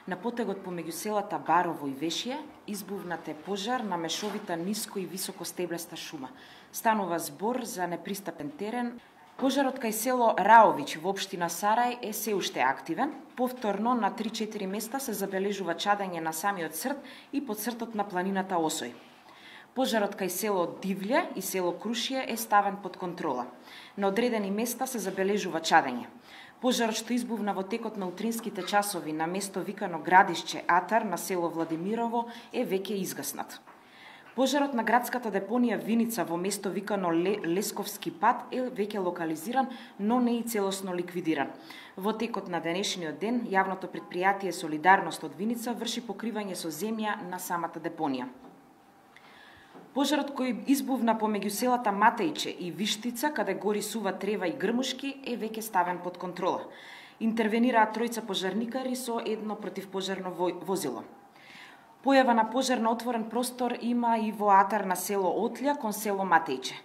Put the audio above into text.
На потегот помеѓу селата Барово и Вешие избувнате пожар на мешовита ниско и високо стеблеста шума. Станува збор за непристапен терен. Пожарот кај село Раович во општина Сарај е се уште активен. Повторно на 3-4 места се забележува чадење на самиот црт и под цртот на планината Осој. Пожарот кај село Дивле и село Крушие е ставен под контрола. На одредени места се забележува чадење. Пожарот што избувна во текот на утринските часови на место викано Градишче Атар на село Владимирово е веќе изгаснат. Пожарот на градската депонија Виница во место викано Лесковски пат е веќе локализиран, но не и целосно ликвидиран. Во текот на денешниот ден, јавното претпријатие Солидарност од Виница врши покривање со земја на самата депонија. Пожарот кој избувна помеѓу селата Матејче и Виштица, каде гори сува трева и грмушки, е веќе ставен под контрола. Интервенираат тројца пожарникари со едно противпожарно возило. Појава на пожар на отворен простор има и во Атар на село Отлја кон село Матејче.